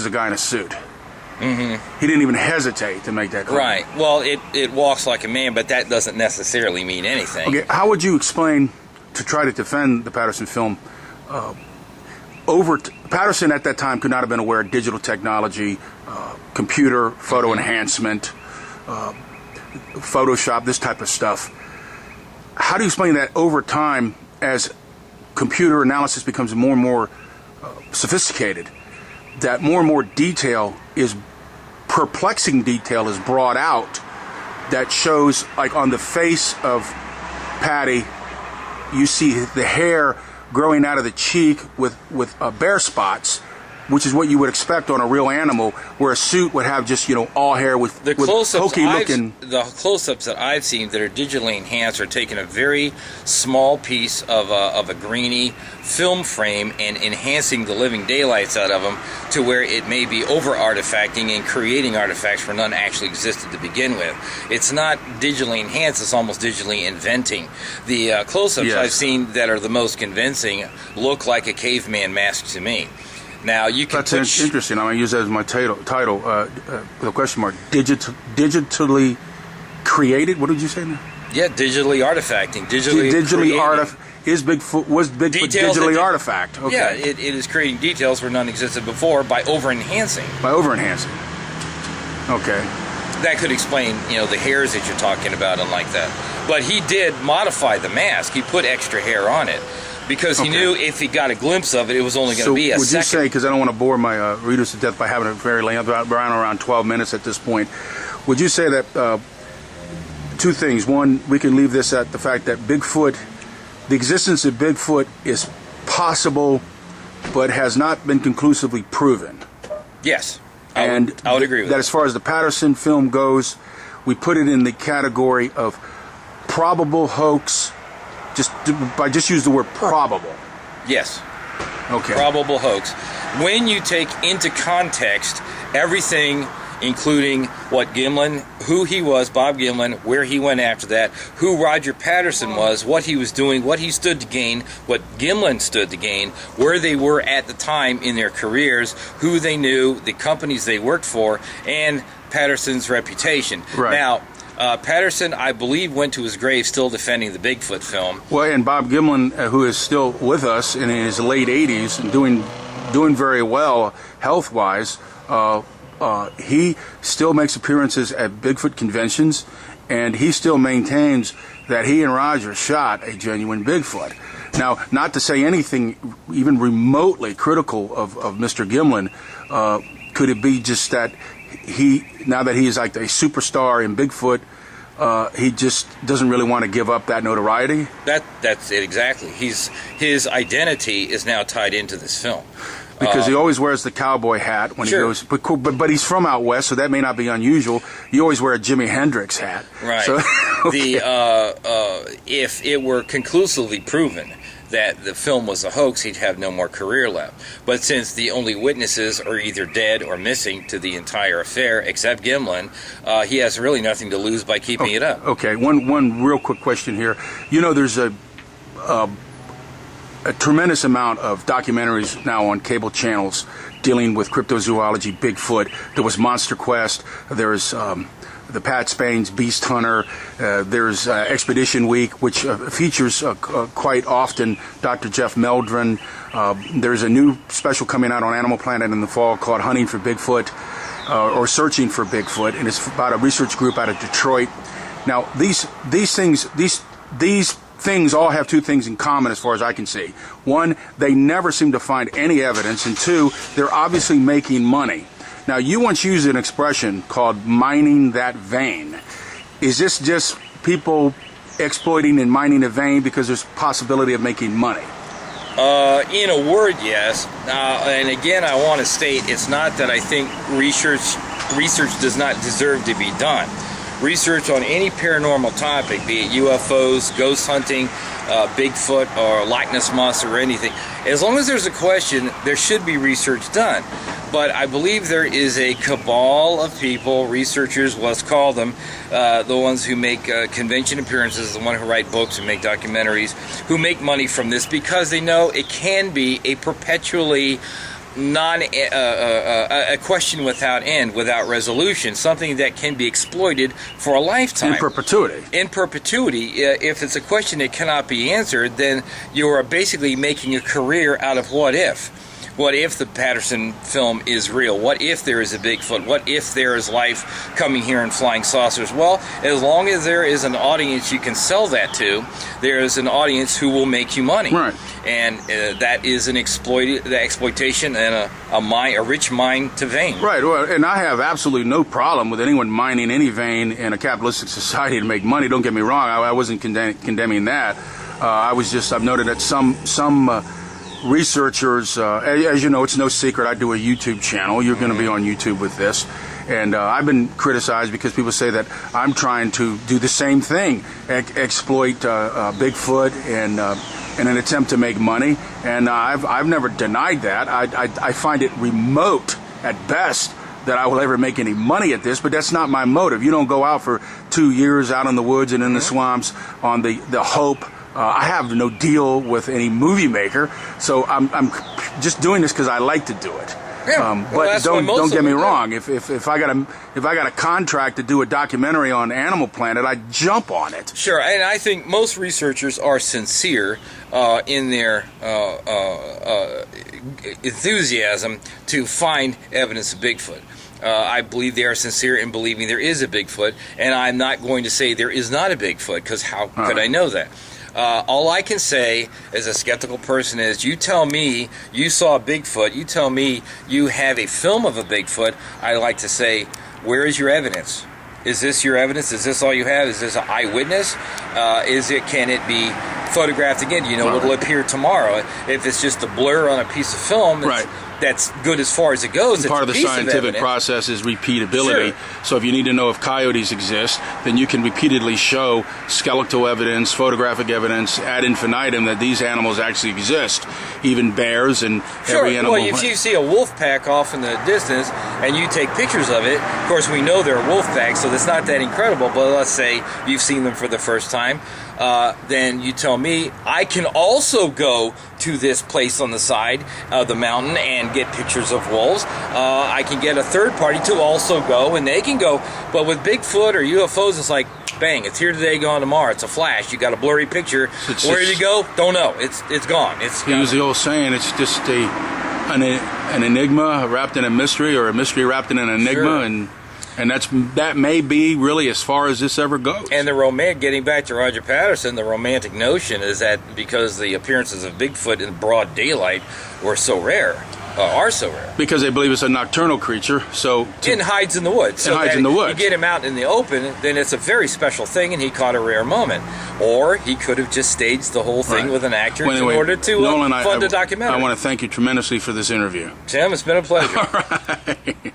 is a guy in a suit. Mm-hmm. He didn't even hesitate to make that claim. Right. Well, it walks like a man, but that doesn't necessarily mean anything. Okay, how would you explain, to try to defend the Patterson film, Patterson at that time could not have been aware of digital technology, computer, photo enhancement, Photoshop, this type of stuff. How do you explain that over time, as computer analysis becomes more and more sophisticated, that more and more perplexing detail is brought out that shows, like on the face of Patty, you see the hair growing out of the cheek with bare spots, which is what you would expect on a real animal, where a suit would have just, all hair with hokey looking. The close-ups that I've seen that are digitally enhanced are taking a very small piece of a grainy film frame and enhancing the living daylights out of them to where it may be over-artifacting and creating artifacts where none actually existed to begin with. It's not digitally enhanced, it's almost digitally inventing. The close-ups I've seen that are the most convincing look like a caveman mask to me. Now you can. That's interesting. I'm going to use that as my title with a question mark. Digitally created. What did you say now? Yeah, digitally artifacting. Digitally was Bigfoot digitally artifact? Okay. Yeah, it is creating details where none existed before by over-enhancing. Okay. That could explain, the hairs that you're talking about and like that. But he did modify the mask. He put extra hair on it. Because he knew if he got a glimpse of it, it was only going to be a second. So would you say, because I don't want to bore my readers to death by having it very lengthy, around 12 minutes at this point, would you say that two things? One, we can leave this at the fact that the existence of Bigfoot is possible, but has not been conclusively proven. Yes, I would agree with that. As far as the Patterson film goes, we put it in the category of probable hoax. Just use the word probable. Yes. Okay. Probable hoax. When you take into context everything, including what Gimlin, who he was, Bob Gimlin, where he went after that, who Roger Patterson was, what he was doing, what he stood to gain, what Gimlin stood to gain, where they were at the time in their careers, who they knew, the companies they worked for, and Patterson's reputation. Right. Now, Patterson, I believe, went to his grave still defending the Bigfoot film. Well, and Bob Gimlin, who is still with us in his late 80s and doing very well health-wise, he still makes appearances at Bigfoot conventions, and he still maintains that he and Roger shot a genuine Bigfoot. Now, not to say anything even remotely critical of Mr. Gimlin, could it be just that now that he is like a superstar in Bigfoot, he just doesn't really want to give up that notoriety? That's it exactly. His identity is now tied into this film. Because he always wears the cowboy hat when he goes, but he's from out west, so that may not be unusual. You always wear a Jimi Hendrix hat. Right. So, okay. If it were conclusively proven that the film was a hoax, he'd have no more career left. But since the only witnesses are either dead or missing to the entire affair, except Gimlin, he has really nothing to lose by keeping it up. Okay, one real quick question here. There's a tremendous amount of documentaries now on cable channels dealing with cryptozoology, Bigfoot. There was Monster Quest. There's the Pat Spain's Beast Hunter. There's Expedition Week, which features quite often Dr. Jeff Meldrum. There's a new special coming out on Animal Planet in the fall called Hunting for Bigfoot, or Searching for Bigfoot, and it's about a research group out of Detroit. Now, these things all have two things in common as far as I can see. One, they never seem to find any evidence, and two, they're obviously making money. Now, you once used an expression called mining that vein. Is this just people exploiting and mining a vein because there's possibility of making money? In a word, yes. And again, I want to state it's not that I think research does not deserve to be done. Research on any paranormal topic, be it UFOs, ghost hunting, Bigfoot, or Loch Ness Monster, or anything, as long as there's a question, there should be research done. But I believe there is a cabal of people, researchers, let's call them, the ones who make convention appearances, the ones who write books and make documentaries, who make money from this because they know it can be a perpetually a question without end, without resolution, something that can be exploited for a lifetime. In perpetuity. In perpetuity. If it's a question that cannot be answered, then you are basically making a career out of what if. What if the Patterson film is real? What if there is a Bigfoot? What if there is life coming here in flying saucers? Well, as long as there is an audience you can sell that to, there is an audience who will make you money. Right. And that is an exploitation and a rich mine to vein. Right. Well, and I have absolutely no problem with anyone mining any vein in a capitalistic society to make money. Don't get me wrong. I wasn't condemning that. I've noted that some researchers, as you know, it's no secret, I do a YouTube channel. You're going to be on YouTube with this. And I've been criticized because people say that I'm trying to do the same thing, exploit Bigfoot in an attempt to make money. And I've never denied that. I find it remote at best that I will ever make any money at this, but that's not my motive. You don't go out for 2 years out in the woods and in the swamps on the hope. I have no deal with any movie maker, so I'm just doing this because I like to do it. Yeah, but don't get me wrong. If I got a contract to do a documentary on Animal Planet, I jump on it. Sure, and I think most researchers are sincere in their enthusiasm to find evidence of Bigfoot. I believe they are sincere in believing there is a Bigfoot, and I'm not going to say there is not a Bigfoot, because how could I know that? All I can say as a skeptical person is, you tell me you saw a Bigfoot, you tell me you have a film of a Bigfoot, I like to say, where is your evidence? Is this your evidence? Is this all you have? Is this an eyewitness? Can it be photographed again? Do you know what'll appear tomorrow? If it's just a blur on a piece of film, that's good as far as it goes. Part of the scientific process is repeatability. Sure. So if you need to know if coyotes exist, then you can repeatedly show skeletal evidence, photographic evidence ad infinitum that these animals actually exist. Even bears and every animal. Well, if you see a wolf pack off in the distance and you take pictures of it, of course we know they're wolf packs, so that's not that incredible, but let's say you've seen them for the first time, then you tell me I can also go to this place on the side of the mountain and get pictures of wolves. I can get a third party to also go, and they can go. But with Bigfoot or UFOs, it's like, bang, it's here today, gone tomorrow. It's a flash. You got a blurry picture. Where did it go? Don't know. It's gone. He was the old saying, it's just an enigma wrapped in a mystery, or a mystery wrapped in an enigma, sure. And that may be really as far as this ever goes. And getting back to Roger Patterson, the romantic notion is that because the appearances of Bigfoot in broad daylight are so rare. Because they believe it's a nocturnal creature, and hides in the woods. So hides in the woods. You get him out in the open, then it's a very special thing, and he caught a rare moment. Or he could have just staged the whole thing with an actor in order to Nolan, fund a documentary. I want to thank you tremendously for this interview. Tim, it's been a pleasure. All right.